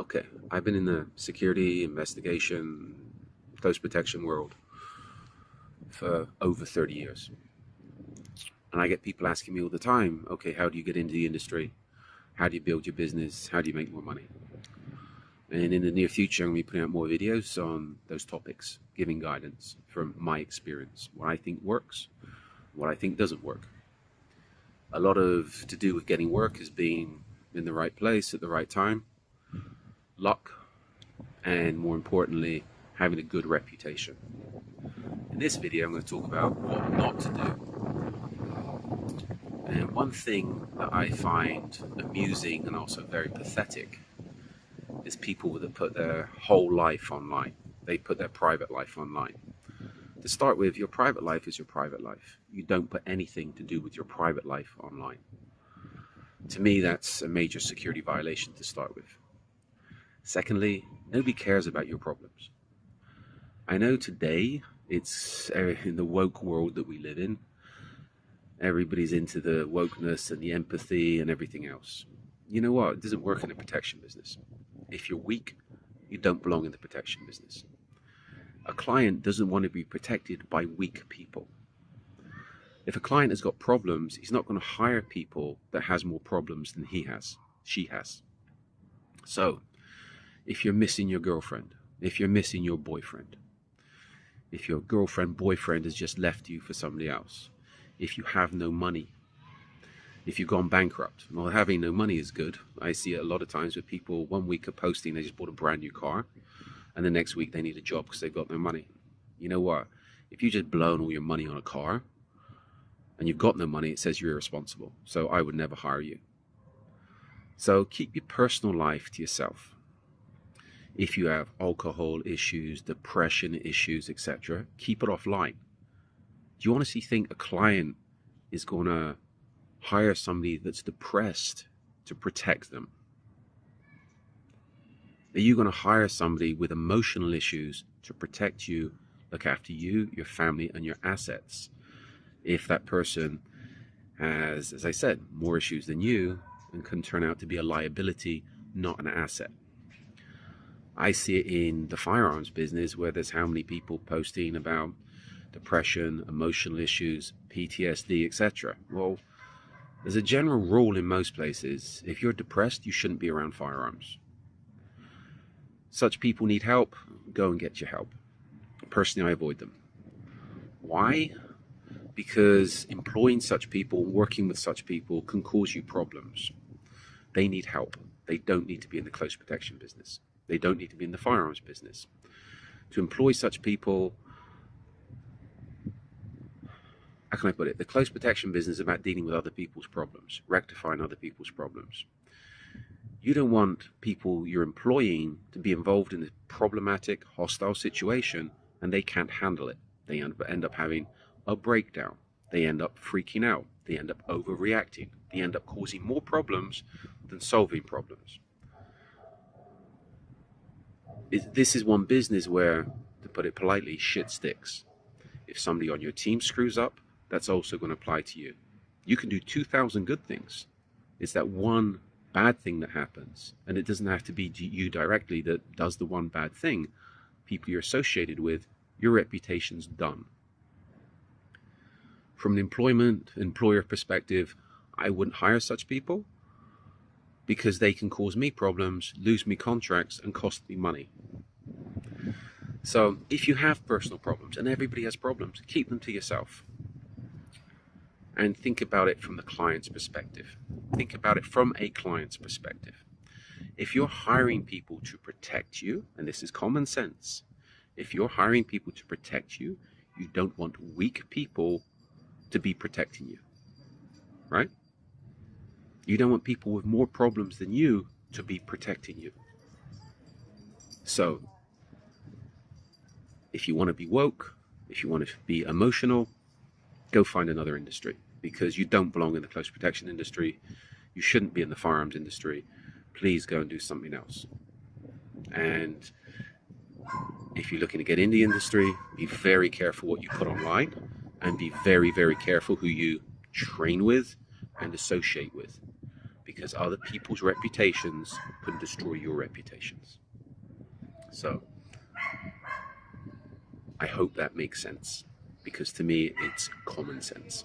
Okay, I've been in the security, investigation, close protection world for over 30 years. And I get people asking me all the time, okay, how do you get into the industry? How do you build your business? How do you make more money? And in the near future, I'm going to be putting out more videos on those topics, giving guidance from my experience, what I think works, what I think doesn't work. A lot of to do with getting work is being in the right place at the right time, luck, and more importantly, having a good reputation. In this video, I'm going to talk about what not to do. And one thing that I find amusing and also very pathetic is people that put their whole life online. They put their private life online. To start with, your private life is your private life. You don't put anything to do with your private life online. To me, that's a major security violation to start with. Secondly, nobody cares about your problems. I know today, it's in the woke world that we live in, everybody's into the wokeness and the empathy and everything else. You know what? It doesn't work in a protection business. If you're weak, you don't belong in the protection business. A client doesn't want to be protected by weak people. If a client has got problems, he's not going to hire people that has more problems than she has. So, if you're missing your girlfriend, if you're missing your boyfriend, if your girlfriend, boyfriend has just left you for somebody else, if you have no money, if you've gone bankrupt, well, having no money is good. I see it a lot of times with people, 1 week of posting, they just bought a brand new car, and the next week they need a job because they've got no money. You know what? If you just blown all your money on a car, and you've got no money, it says you're irresponsible. So I would never hire you. So keep your personal life to yourself. If you have alcohol issues, depression issues, etc., keep it offline. Do you honestly think a client is going to hire somebody that's depressed to protect them? Are you going to hire somebody with emotional issues to protect you, look after you, your family, and your assets? If that person has, as I said, more issues than you and can turn out to be a liability, not an asset. I see it in the firearms business where there's how many people posting about depression, emotional issues, PTSD, etc. Well, there's a general rule in most places. If you're depressed, you shouldn't be around firearms. Such people need help, go and get your help. Personally, I avoid them. Why? Because employing such people, working with such people can cause you problems. They need help. They don't need to be in the close protection business. They don't need to be in the firearms business. To employ such people, how can I put it? The close protection business is about dealing with other people's problems, rectifying other people's problems. You don't want people you're employing to be involved in a problematic, hostile situation and they can't handle it. They end up having a breakdown. They end up freaking out. They end up overreacting. They end up causing more problems than solving problems. This is one business where, to put it politely, shit sticks. If somebody on your team screws up, that's also going to apply to you. You can do 2,000 good things. It's that one bad thing that happens, and it doesn't have to be you directly that does the one bad thing. People you're associated with, your reputation's done. From an employer perspective, I wouldn't hire such people because they can cause me problems, lose me contracts, and cost me money. So if you have personal problems, and everybody has problems, keep them to yourself. And think about it from the client's perspective. Think about it from a client's perspective. If you're hiring people to protect you, and this is common sense, if you're hiring people to protect you, you don't want weak people to be protecting you, right? You don't want people with more problems than you to be protecting you. So, if you want to be woke, if you want to be emotional, go find another industry because you don't belong in the close protection industry. You shouldn't be in the firearms industry. Please go and do something else. And if you're looking to get in the industry, be very careful what you put online and be very, very careful who you train with and associate with. because other people's reputations can destroy your reputations. So I hope that makes sense, because to me it's common sense.